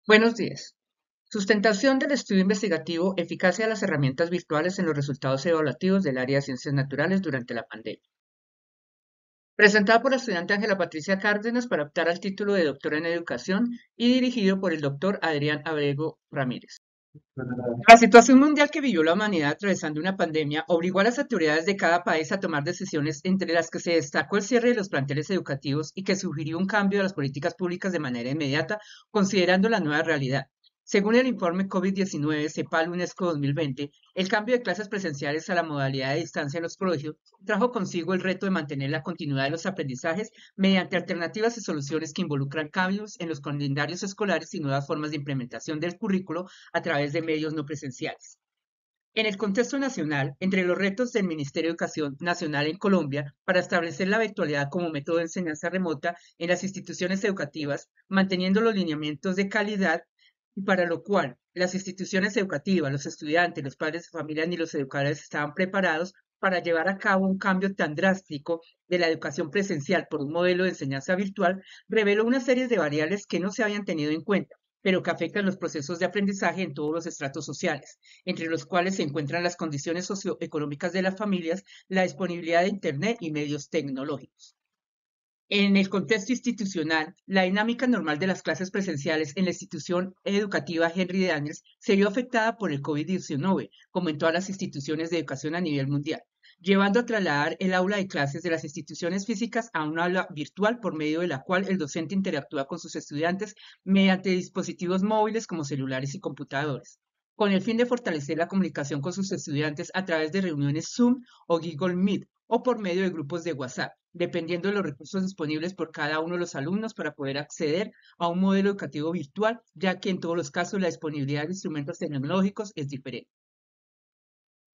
Buenos días. Sustentación del estudio investigativo, eficacia de las herramientas virtuales en los resultados evaluativos del área de ciencias naturales durante la pandemia. Presentado por la estudiante Ángela Patricia Cárdenas para optar al título de doctora en educación y dirigido por el doctor Adrián Abrego Ramírez. La situación mundial que vivió la humanidad atravesando una pandemia obligó a las autoridades de cada país a tomar decisiones entre las que se destacó el cierre de los planteles educativos y que sugirió un cambio de las políticas públicas de manera inmediata, considerando la nueva realidad. Según el informe COVID-19 CEPAL UNESCO 2020, el cambio de clases presenciales a la modalidad de distancia en los colegios trajo consigo el reto de mantener la continuidad de los aprendizajes mediante alternativas y soluciones que involucran cambios en los calendarios escolares y nuevas formas de implementación del currículo a través de medios no presenciales. En el contexto nacional, entre los retos del Ministerio de Educación Nacional en Colombia para establecer la virtualidad como método de enseñanza remota en las instituciones educativas, manteniendo los lineamientos de calidad, y para lo cual las instituciones educativas, los estudiantes, los padres de familia ni los educadores estaban preparados para llevar a cabo un cambio tan drástico de la educación presencial por un modelo de enseñanza virtual, reveló una serie de variables que no se habían tenido en cuenta, pero que afectan los procesos de aprendizaje en todos los estratos sociales, entre los cuales se encuentran las condiciones socioeconómicas de las familias, la disponibilidad de Internet y medios tecnológicos. En el contexto institucional, la dinámica normal de las clases presenciales en la institución educativa Henry Daniels se vio afectada por el COVID-19, como en todas las instituciones de educación a nivel mundial, llevando a trasladar el aula de clases de las instituciones físicas a un aula virtual por medio de la cual el docente interactúa con sus estudiantes mediante dispositivos móviles como celulares y computadores, con el fin de fortalecer la comunicación con sus estudiantes a través de reuniones Zoom o Google Meet o por medio de grupos de WhatsApp, dependiendo de los recursos disponibles por cada uno de los alumnos para poder acceder a un modelo educativo virtual, ya que en todos los casos la disponibilidad de instrumentos tecnológicos es diferente.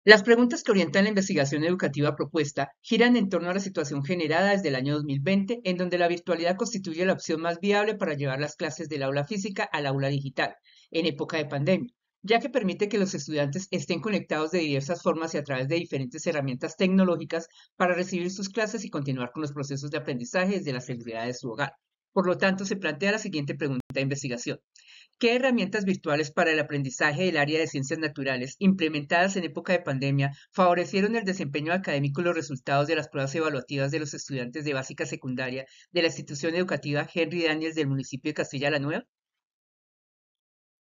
Las preguntas que orientan la investigación educativa propuesta giran en torno a la situación generada desde el año 2020, en donde la virtualidad constituye la opción más viable para llevar las clases del aula física al aula digital, en época de pandemia, ya que permite que los estudiantes estén conectados de diversas formas y a través de diferentes herramientas tecnológicas para recibir sus clases y continuar con los procesos de aprendizaje desde la seguridad de su hogar. Por lo tanto, se plantea la siguiente pregunta de investigación. ¿Qué herramientas virtuales para el aprendizaje del área de ciencias naturales, implementadas en época de pandemia, favorecieron el desempeño académico y los resultados de las pruebas evaluativas de los estudiantes de básica secundaria de la institución educativa Henry Daniels del municipio de Castilla la Nueva?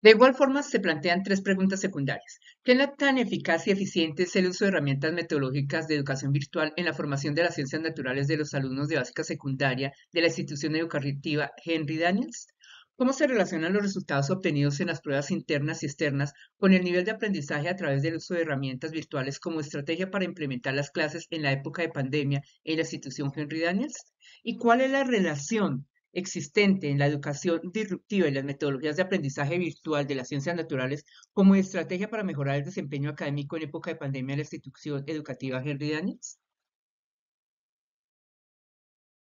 De igual forma, se plantean tres preguntas secundarias. ¿Qué tan eficaz y eficiente es el uso de herramientas metodológicas de educación virtual en la formación de las ciencias naturales de los alumnos de básica secundaria de la institución educativa Henry Daniels? ¿Cómo se relacionan los resultados obtenidos en las pruebas internas y externas con el nivel de aprendizaje a través del uso de herramientas virtuales como estrategia para implementar las clases en la época de pandemia en la institución Henry Daniels? ¿Y cuál es la relación existente en la educación disruptiva y las metodologías de aprendizaje virtual de las ciencias naturales como estrategia para mejorar el desempeño académico en época de pandemia de la institución educativa Henry Daniels?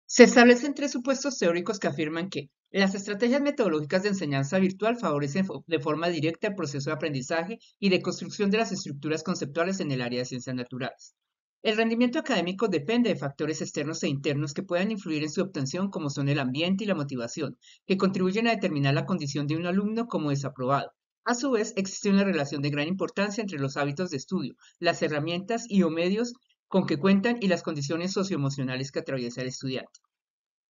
Se establecen tres supuestos teóricos que afirman que las estrategias metodológicas de enseñanza virtual favorecen de forma directa el proceso de aprendizaje y de construcción de las estructuras conceptuales en el área de ciencias naturales. El rendimiento académico depende de factores externos e internos que puedan influir en su obtención, como son el ambiente y la motivación, que contribuyen a determinar la condición de un alumno como desaprobado. A su vez, existe una relación de gran importancia entre los hábitos de estudio, las herramientas y o medios con que cuentan y las condiciones socioemocionales que atraviesa el estudiante.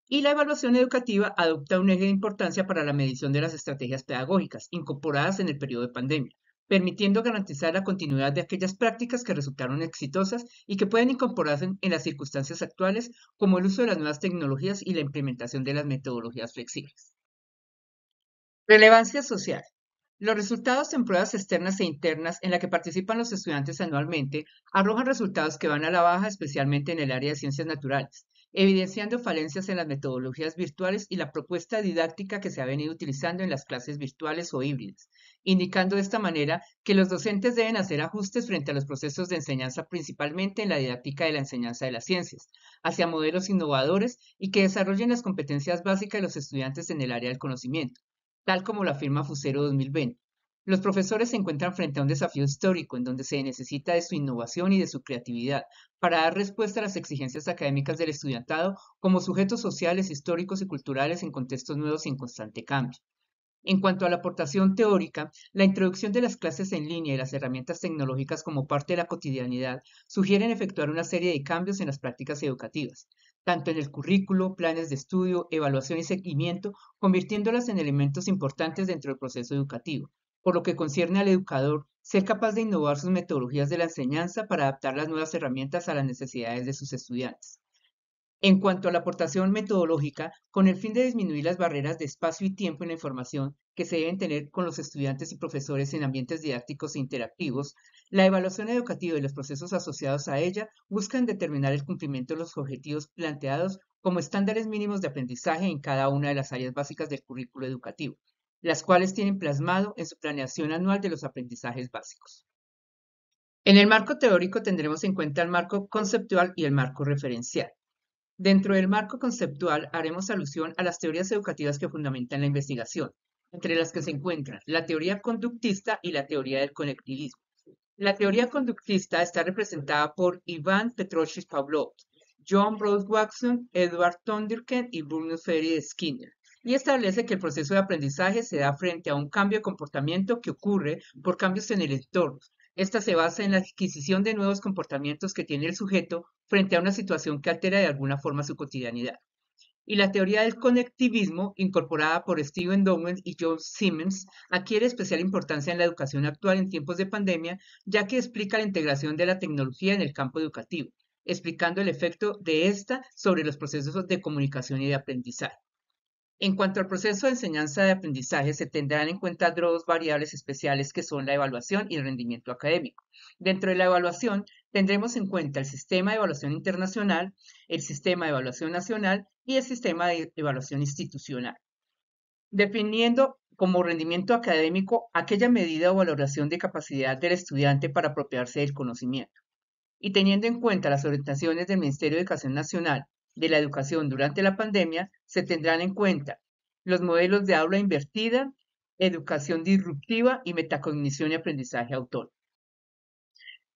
Y la evaluación educativa adopta un eje de importancia para la medición de las estrategias pedagógicas incorporadas en el periodo de pandemia, permitiendo garantizar la continuidad de aquellas prácticas que resultaron exitosas y que pueden incorporarse en las circunstancias actuales, como el uso de las nuevas tecnologías y la implementación de las metodologías flexibles. Relevancia social. Los resultados en pruebas externas e internas en la que participan los estudiantes anualmente arrojan resultados que van a la baja, especialmente en el área de ciencias naturales, evidenciando falencias en las metodologías virtuales y la propuesta didáctica que se ha venido utilizando en las clases virtuales o híbridas, indicando de esta manera que los docentes deben hacer ajustes frente a los procesos de enseñanza, principalmente en la didáctica de la enseñanza de las ciencias, hacia modelos innovadores y que desarrollen las competencias básicas de los estudiantes en el área del conocimiento, tal como lo afirma Fusero 2020. Los profesores se encuentran frente a un desafío histórico en donde se necesita de su innovación y de su creatividad para dar respuesta a las exigencias académicas del estudiantado como sujetos sociales, históricos y culturales en contextos nuevos y en constante cambio. En cuanto a la aportación teórica, la introducción de las clases en línea y las herramientas tecnológicas como parte de la cotidianidad sugieren efectuar una serie de cambios en las prácticas educativas, tanto en el currículo, planes de estudio, evaluación y seguimiento, convirtiéndolas en elementos importantes dentro del proceso educativo, por lo que concierne al educador ser capaz de innovar sus metodologías de la enseñanza para adaptar las nuevas herramientas a las necesidades de sus estudiantes. En cuanto a la aportación metodológica, con el fin de disminuir las barreras de espacio y tiempo en la información que se deben tener con los estudiantes y profesores en ambientes didácticos e interactivos, la evaluación educativa y los procesos asociados a ella buscan determinar el cumplimiento de los objetivos planteados como estándares mínimos de aprendizaje en cada una de las áreas básicas del currículo educativo, las cuales tienen plasmado en su planeación anual de los aprendizajes básicos. En el marco teórico tendremos en cuenta el marco conceptual y el marco referencial. Dentro del marco conceptual haremos alusión a las teorías educativas que fundamentan la investigación, entre las que se encuentran la teoría conductista y la teoría del conectivismo. La teoría conductista está representada por Ivan Petrovich Pavlov, John Rose Watson, Edward Tonderken y Bruno Ferry de Skinner, y establece que el proceso de aprendizaje se da frente a un cambio de comportamiento que ocurre por cambios en el entorno. Esta se basa en la adquisición de nuevos comportamientos que tiene el sujeto frente a una situación que altera de alguna forma su cotidianidad. Y la teoría del conectivismo, incorporada por Steven Downes y Joe Simmons, adquiere especial importancia en la educación actual en tiempos de pandemia, ya que explica la integración de la tecnología en el campo educativo, explicando el efecto de esta sobre los procesos de comunicación y de aprendizaje. En cuanto al proceso de enseñanza de aprendizaje, se tendrán en cuenta dos variables especiales que son la evaluación y el rendimiento académico. Dentro de la evaluación, tendremos en cuenta el sistema de evaluación internacional, el sistema de evaluación nacional y el sistema de evaluación institucional, definiendo como rendimiento académico aquella medida o valoración de capacidad del estudiante para apropiarse del conocimiento. Y teniendo en cuenta las orientaciones del Ministerio de Educación Nacional de la educación durante la pandemia, se tendrán en cuenta los modelos de aula invertida, educación disruptiva y metacognición y aprendizaje autónomo.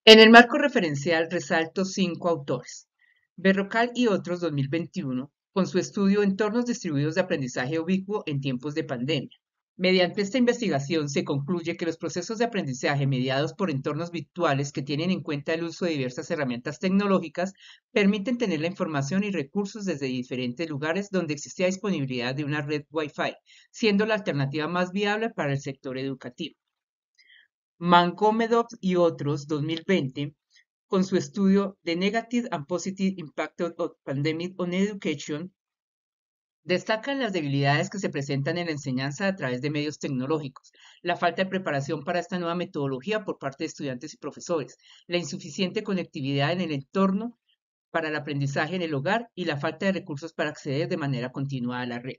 En el marco referencial resalto 5 autores. Berrocal y otros 2021, con su estudio Entornos distribuidos de aprendizaje ubicuo en tiempos de pandemia. Mediante esta investigación se concluye que los procesos de aprendizaje mediados por entornos virtuales que tienen en cuenta el uso de diversas herramientas tecnológicas permiten tener la información y recursos desde diferentes lugares donde existía disponibilidad de una red Wi-Fi, siendo la alternativa más viable para el sector educativo. Magomedov y otros, 2020, con su estudio The Negative and Positive Impact of Pandemic on Education, destacan las debilidades que se presentan en la enseñanza a través de medios tecnológicos, la falta de preparación para esta nueva metodología por parte de estudiantes y profesores, la insuficiente conectividad en el entorno para el aprendizaje en el hogar y la falta de recursos para acceder de manera continua a la red.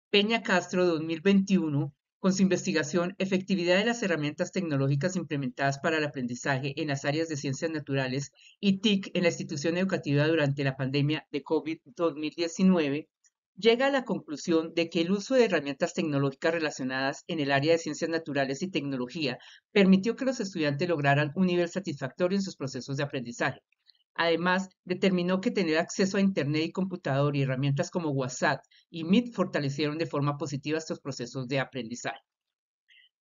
Peña Castro 2021, con su investigación Efectividad de las herramientas tecnológicas implementadas para el aprendizaje en las áreas de ciencias naturales y TIC en la institución educativa durante la pandemia de COVID-2019, llega a la conclusión de que el uso de herramientas tecnológicas relacionadas en el área de ciencias naturales y tecnología permitió que los estudiantes lograran un nivel satisfactorio en sus procesos de aprendizaje. Además, determinó que tener acceso a Internet y computador y herramientas como WhatsApp y Meet fortalecieron de forma positiva estos procesos de aprendizaje.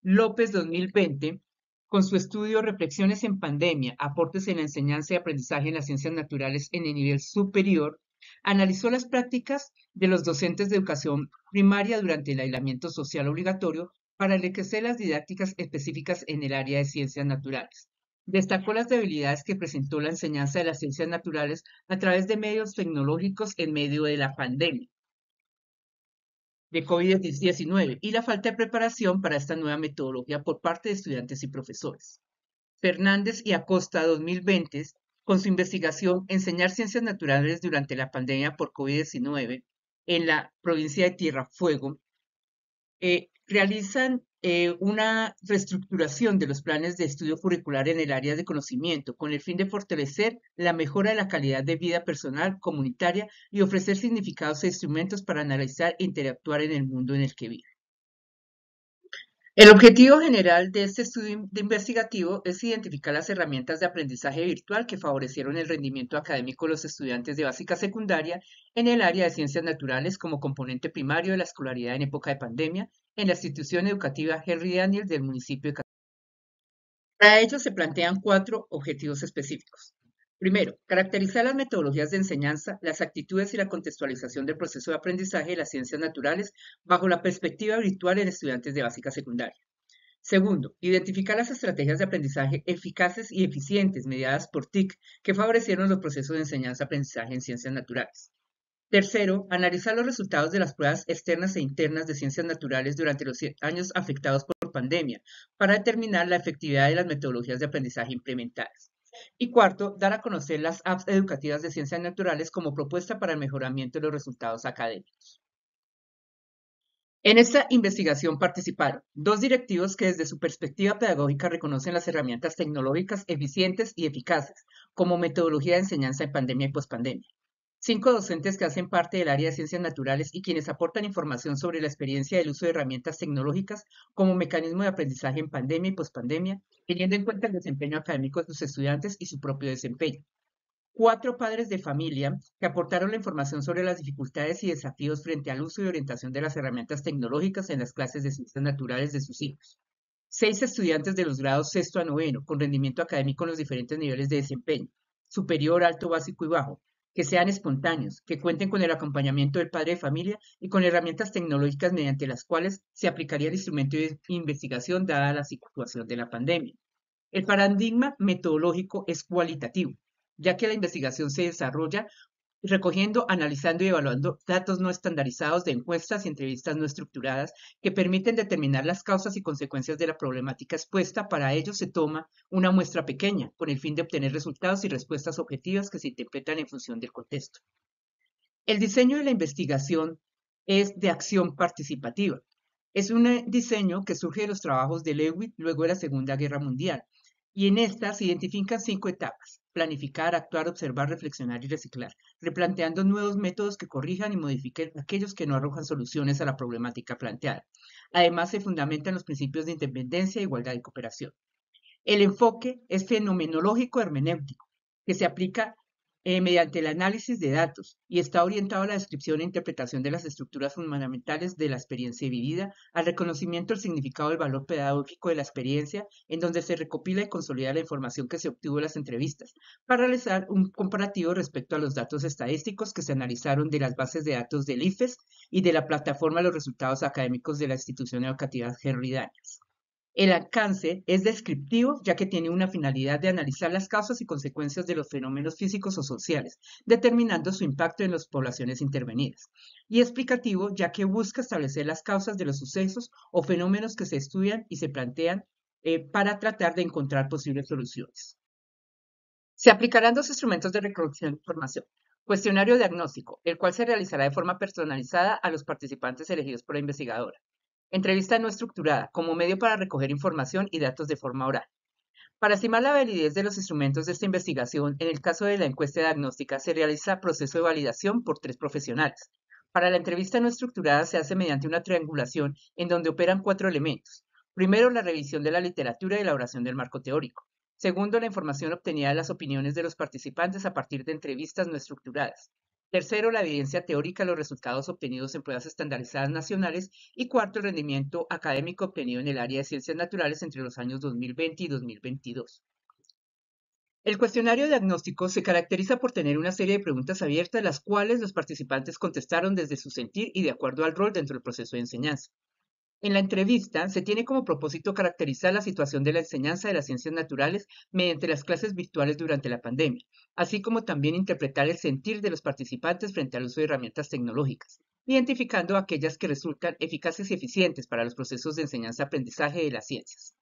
López 2020, con su estudio Reflexiones en pandemia, aportes en la enseñanza y aprendizaje en las ciencias naturales en el nivel superior, analizó las prácticas de los docentes de educación primaria durante el aislamiento social obligatorio para enriquecer las didácticas específicas en el área de ciencias naturales. Destacó las debilidades que presentó la enseñanza de las ciencias naturales a través de medios tecnológicos en medio de la pandemia de COVID-19 y la falta de preparación para esta nueva metodología por parte de estudiantes y profesores. Fernández y Acosta 2020, con su investigación Enseñar ciencias naturales durante la pandemia por COVID-19 en la provincia de Tierra Fuego, realizan una reestructuración de los planes de estudio curricular en el área de conocimiento con el fin de fortalecer la mejora de la calidad de vida personal, comunitaria y ofrecer significados e instrumentos para analizar e interactuar en el mundo en el que vive. El objetivo general de este estudio investigativo es identificar las herramientas de aprendizaje virtual que favorecieron el rendimiento académico de los estudiantes de básica secundaria en el área de ciencias naturales como componente primario de la escolaridad en época de pandemia en la institución educativa Henry Daniel del municipio de Catatumbo. Para ello se plantean 4 objetivos específicos. Primero, caracterizar las metodologías de enseñanza, las actitudes y la contextualización del proceso de aprendizaje de las ciencias naturales bajo la perspectiva virtual en estudiantes de básica secundaria. Segundo, identificar las estrategias de aprendizaje eficaces y eficientes mediadas por TIC que favorecieron los procesos de enseñanza-aprendizaje en ciencias naturales. Tercero, analizar los resultados de las pruebas externas e internas de ciencias naturales durante los años afectados por pandemia para determinar la efectividad de las metodologías de aprendizaje implementadas. Y cuarto, dar a conocer las apps educativas de ciencias naturales como propuesta para el mejoramiento de los resultados académicos. En esta investigación participaron 2 directivos que desde su perspectiva pedagógica reconocen las herramientas tecnológicas eficientes y eficaces como metodología de enseñanza en pandemia y pospandemia. 5 docentes que hacen parte del área de ciencias naturales y quienes aportan información sobre la experiencia del uso de herramientas tecnológicas como mecanismo de aprendizaje en pandemia y pospandemia, teniendo en cuenta el desempeño académico de sus estudiantes y su propio desempeño. 4 padres de familia que aportaron la información sobre las dificultades y desafíos frente al uso y orientación de las herramientas tecnológicas en las clases de ciencias naturales de sus hijos. 6 estudiantes de los grados sexto a noveno con rendimiento académico en los diferentes niveles de desempeño, superior, alto, básico y bajo, que sean espontáneos, que cuenten con el acompañamiento del padre de familia y con herramientas tecnológicas mediante las cuales se aplicaría el instrumento de investigación dada la situación de la pandemia. El paradigma metodológico es cualitativo, ya que la investigación se desarrolla recogiendo, analizando y evaluando datos no estandarizados de encuestas y entrevistas no estructuradas que permiten determinar las causas y consecuencias de la problemática expuesta. Para ello se toma una muestra pequeña con el fin de obtener resultados y respuestas objetivas que se interpretan en función del contexto. El diseño de la investigación es de acción participativa. Es un diseño que surge de los trabajos de Leavitt luego de la Segunda Guerra Mundial, y en esta se identifican 5 etapas: planificar, actuar, observar, reflexionar y reciclar, replanteando nuevos métodos que corrijan y modifiquen aquellos que no arrojan soluciones a la problemática planteada. Además, se fundamentan los principios de independencia, igualdad y cooperación. El enfoque es fenomenológico hermenéutico, que se aplica mediante el análisis de datos y está orientado a la descripción e interpretación de las estructuras fundamentales de la experiencia vivida, al reconocimiento del significado del valor pedagógico de la experiencia, en donde se recopila y consolida la información que se obtuvo en las entrevistas, para realizar un comparativo respecto a los datos estadísticos que se analizaron de las bases de datos del IFES y de la plataforma de los resultados académicos de la institución educativa Henry Daniels. El alcance es descriptivo, ya que tiene una finalidad de analizar las causas y consecuencias de los fenómenos físicos o sociales, determinando su impacto en las poblaciones intervenidas. Y explicativo, ya que busca establecer las causas de los sucesos o fenómenos que se estudian y se plantean para tratar de encontrar posibles soluciones. Se aplicarán 2 instrumentos de recolección de información. Cuestionario diagnóstico, el cual se realizará de forma personalizada a los participantes elegidos por la investigadora. Entrevista no estructurada, como medio para recoger información y datos de forma oral. Para estimar la validez de los instrumentos de esta investigación, en el caso de la encuesta diagnóstica, se realiza proceso de validación por 3 profesionales. Para la entrevista no estructurada se hace mediante una triangulación en donde operan 4 elementos. Primero, la revisión de la literatura y elaboración del marco teórico. Segundo, la información obtenida de las opiniones de los participantes a partir de entrevistas no estructuradas. Tercero, la evidencia teórica de los resultados obtenidos en pruebas estandarizadas nacionales. Y cuarto, el rendimiento académico obtenido en el área de ciencias naturales entre los años 2020 y 2022. El cuestionario diagnóstico se caracteriza por tener una serie de preguntas abiertas, las cuales los participantes contestaron desde su sentir y de acuerdo al rol dentro del proceso de enseñanza. En la entrevista se tiene como propósito caracterizar la situación de la enseñanza de las ciencias naturales mediante las clases virtuales durante la pandemia, así como también interpretar el sentir de los participantes frente al uso de herramientas tecnológicas, identificando aquellas que resultan eficaces y eficientes para los procesos de enseñanza-aprendizaje de las ciencias.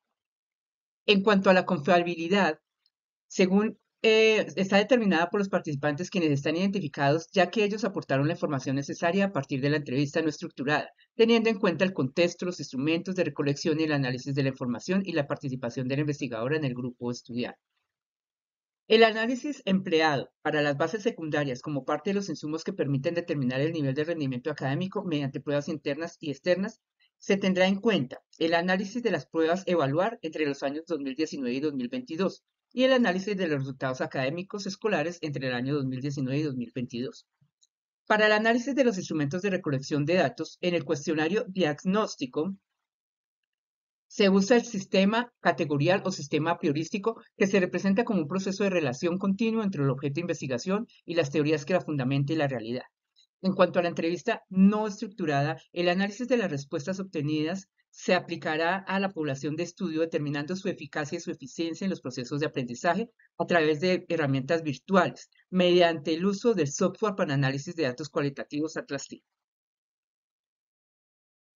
En cuanto a la confiabilidad, según está determinada por los participantes quienes están identificados, ya que ellos aportaron la información necesaria a partir de la entrevista no estructurada, teniendo en cuenta el contexto, los instrumentos de recolección y el análisis de la información y la participación de la investigadora en el grupo estudiado. El análisis empleado para las bases secundarias como parte de los insumos que permiten determinar el nivel de rendimiento académico mediante pruebas internas y externas, se tendrá en cuenta el análisis de las pruebas evaluar entre los años 2019 y 2022 y el análisis de los resultados académicos escolares entre el año 2019 y 2022. Para el análisis de los instrumentos de recolección de datos, en el cuestionario diagnóstico se usa el sistema categorial o sistema priorístico, que se representa como un proceso de relación continua entre el objeto de investigación y las teorías que la fundamentan y la realidad. En cuanto a la entrevista no estructurada, el análisis de las respuestas obtenidas se aplicará a la población de estudio, determinando su eficacia y su eficiencia en los procesos de aprendizaje a través de herramientas virtuales, mediante el uso del software para análisis de datos cualitativos Atlas TI.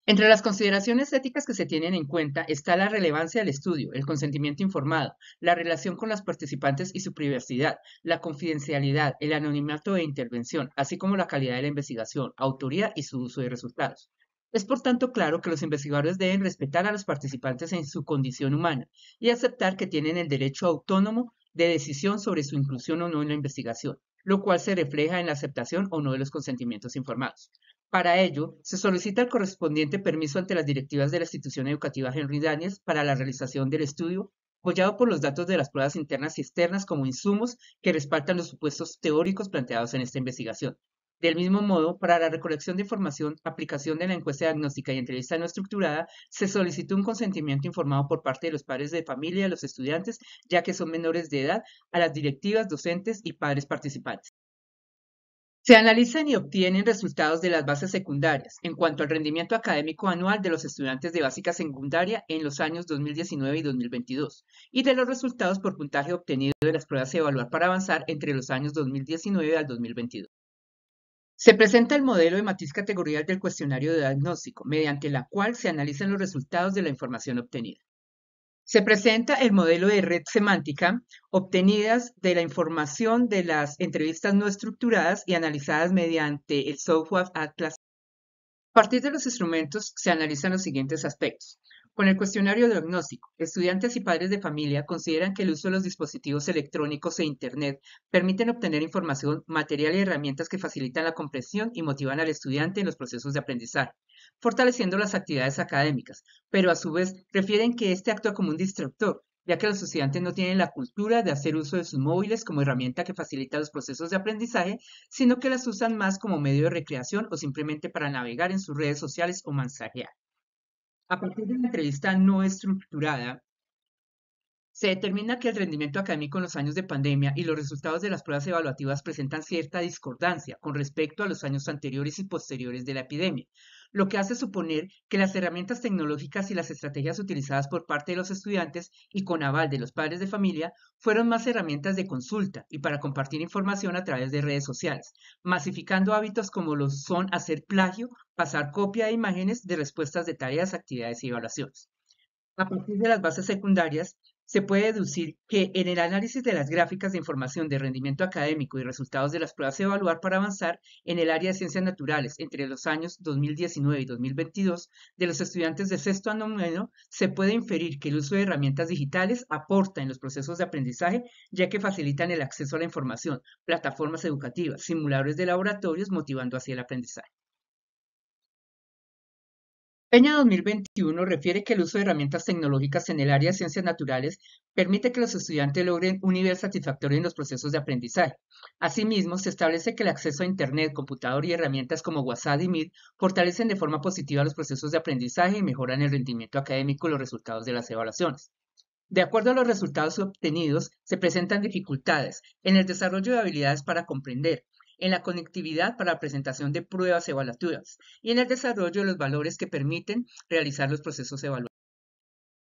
Entre las consideraciones éticas que se tienen en cuenta está la relevancia del estudio, el consentimiento informado, la relación con los participantes y su privacidad, la confidencialidad, el anonimato de intervención, así como la calidad de la investigación, autoría y su uso de resultados. Es por tanto claro que los investigadores deben respetar a los participantes en su condición humana y aceptar que tienen el derecho autónomo de decisión sobre su inclusión o no en la investigación, lo cual se refleja en la aceptación o no de los consentimientos informados. Para ello, se solicita el correspondiente permiso ante las directivas de la institución educativa Henry Daniels para la realización del estudio, apoyado por los datos de las pruebas internas y externas como insumos que respaldan los supuestos teóricos planteados en esta investigación. Del mismo modo, para la recolección de información, aplicación de la encuesta diagnóstica y entrevista no estructurada, se solicitó un consentimiento informado por parte de los padres de familia de los estudiantes, ya que son menores de edad, a las directivas, docentes y padres participantes. Se analizan y obtienen resultados de las bases secundarias en cuanto al rendimiento académico anual de los estudiantes de básica secundaria en los años 2019 y 2022 y de los resultados por puntaje obtenido de las pruebas de evaluar para avanzar entre los años 2019 al 2022. Se presenta el modelo de matiz categorial del cuestionario de diagnóstico, mediante la cual se analizan los resultados de la información obtenida. Se presenta el modelo de red semántica obtenidas de la información de las entrevistas no estructuradas y analizadas mediante el software Atlas. A partir de los instrumentos se analizan los siguientes aspectos. Con el cuestionario diagnóstico, estudiantes y padres de familia consideran que el uso de los dispositivos electrónicos e Internet permiten obtener información, material y herramientas que facilitan la comprensión y motivan al estudiante en los procesos de aprendizaje, fortaleciendo las actividades académicas, pero a su vez refieren que este actúa como un distractor, ya que los estudiantes no tienen la cultura de hacer uso de sus móviles como herramienta que facilita los procesos de aprendizaje, sino que las usan más como medio de recreación o simplemente para navegar en sus redes sociales o mensajear. A partir de una entrevista no estructurada, se determina que el rendimiento académico en los años de pandemia y los resultados de las pruebas evaluativas presentan cierta discordancia con respecto a los años anteriores y posteriores de la epidemia, lo que hace suponer que las herramientas tecnológicas y las estrategias utilizadas por parte de los estudiantes y con aval de los padres de familia fueron más herramientas de consulta y para compartir información a través de redes sociales, masificando hábitos como lo son hacer plagio, pasar copia de imágenes de respuestas de tareas, actividades y evaluaciones. A partir de las bases secundarias, se puede deducir que en el análisis de las gráficas de información de rendimiento académico y resultados de las pruebas de evaluar para avanzar en el área de ciencias naturales entre los años 2019 y 2022 de los estudiantes de sexto a noveno, se puede inferir que el uso de herramientas digitales aporta en los procesos de aprendizaje, ya que facilitan el acceso a la información, plataformas educativas, simuladores de laboratorios, motivando así el aprendizaje. Peña 2021 refiere que el uso de herramientas tecnológicas en el área de ciencias naturales permite que los estudiantes logren un nivel satisfactorio en los procesos de aprendizaje. Asimismo, se establece que el acceso a Internet, computador y herramientas como WhatsApp y Meet fortalecen de forma positiva los procesos de aprendizaje y mejoran el rendimiento académico y los resultados de las evaluaciones. De acuerdo a los resultados obtenidos, se presentan dificultades en el desarrollo de habilidades para comprender, en la conectividad para la presentación de pruebas evaluativas y en el desarrollo de los valores que permiten realizar los procesos evaluativos.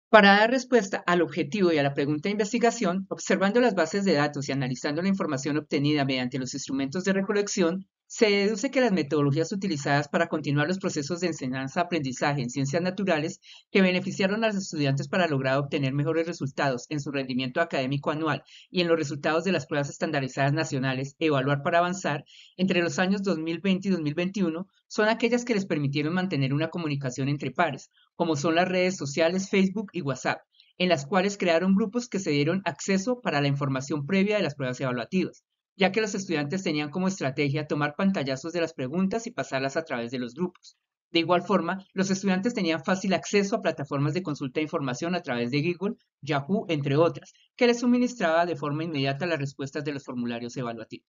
Para dar respuesta al objetivo y a la pregunta de investigación, observando las bases de datos y analizando la información obtenida mediante los instrumentos de recolección, se deduce que las metodologías utilizadas para continuar los procesos de enseñanza-aprendizaje en ciencias naturales que beneficiaron a los estudiantes para lograr obtener mejores resultados en su rendimiento académico anual y en los resultados de las pruebas estandarizadas nacionales, evaluar para avanzar, entre los años 2020 y 2021, son aquellas que les permitieron mantener una comunicación entre pares, como son las redes sociales Facebook y WhatsApp, en las cuales crearon grupos que se dieron acceso para la información previa de las pruebas evaluativas, ya que los estudiantes tenían como estrategia tomar pantallazos de las preguntas y pasarlas a través de los grupos. De igual forma, los estudiantes tenían fácil acceso a plataformas de consulta de información a través de Google, Yahoo, entre otras, que les suministraba de forma inmediata las respuestas de los formularios evaluativos.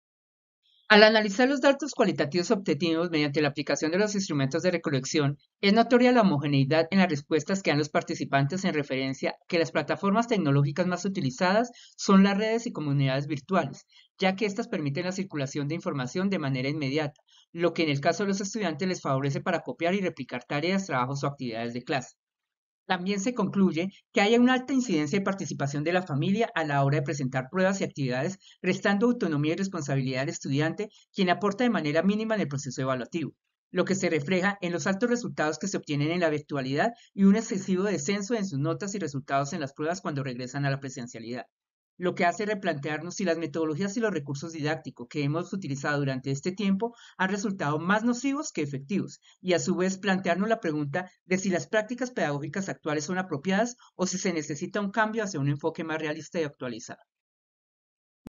Al analizar los datos cualitativos obtenidos mediante la aplicación de los instrumentos de recolección, es notoria la homogeneidad en las respuestas que dan los participantes en referencia que las plataformas tecnológicas más utilizadas son las redes y comunidades virtuales, ya que éstas permiten la circulación de información de manera inmediata, lo que en el caso de los estudiantes les favorece para copiar y replicar tareas, trabajos o actividades de clase. También se concluye que hay una alta incidencia de participación de la familia a la hora de presentar pruebas y actividades, restando autonomía y responsabilidad al estudiante, quien aporta de manera mínima en el proceso evaluativo, lo que se refleja en los altos resultados que se obtienen en la virtualidad y un excesivo descenso en sus notas y resultados en las pruebas cuando regresan a la presencialidad, lo que hace replantearnos si las metodologías y los recursos didácticos que hemos utilizado durante este tiempo han resultado más nocivos que efectivos, y a su vez plantearnos la pregunta de si las prácticas pedagógicas actuales son apropiadas o si se necesita un cambio hacia un enfoque más realista y actualizado.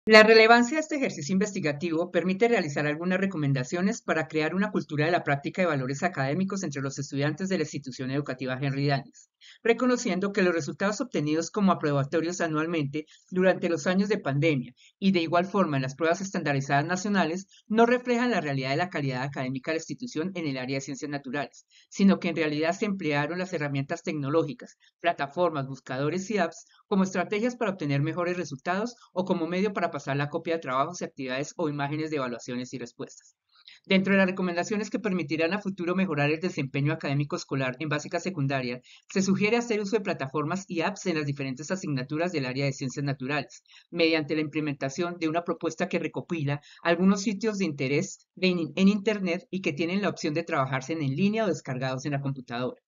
La relevancia de este ejercicio investigativo permite realizar algunas recomendaciones para crear una cultura de la práctica de valores académicos entre los estudiantes de la institución educativa Henry Daniels, reconociendo que los resultados obtenidos como aprobatorios anualmente durante los años de pandemia y de igual forma en las pruebas estandarizadas nacionales no reflejan la realidad de la calidad académica de la institución en el área de ciencias naturales, sino que en realidad se emplearon las herramientas tecnológicas, plataformas, buscadores y apps como estrategias para obtener mejores resultados o como medio para pasar la copia de trabajos y actividades o imágenes de evaluaciones y respuestas. Dentro de las recomendaciones que permitirán a futuro mejorar el desempeño académico escolar en básica secundaria, se sugiere hacer uso de plataformas y apps en las diferentes asignaturas del área de ciencias naturales, mediante la implementación de una propuesta que recopila algunos sitios de interés en Internet y que tienen la opción de trabajarse en línea o descargados en la computadora.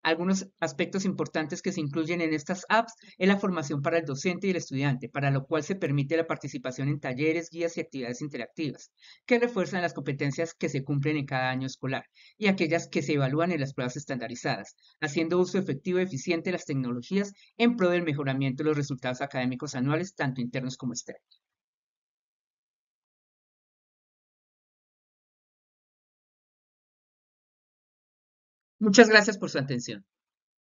Algunos aspectos importantes que se incluyen en estas apps es la formación para el docente y el estudiante, para lo cual se permite la participación en talleres, guías y actividades interactivas, que refuerzan las competencias que se cumplen en cada año escolar y aquellas que se evalúan en las pruebas estandarizadas, haciendo uso efectivo y eficiente de las tecnologías en pro del mejoramiento de los resultados académicos anuales, tanto internos como externos. Muchas gracias por su atención.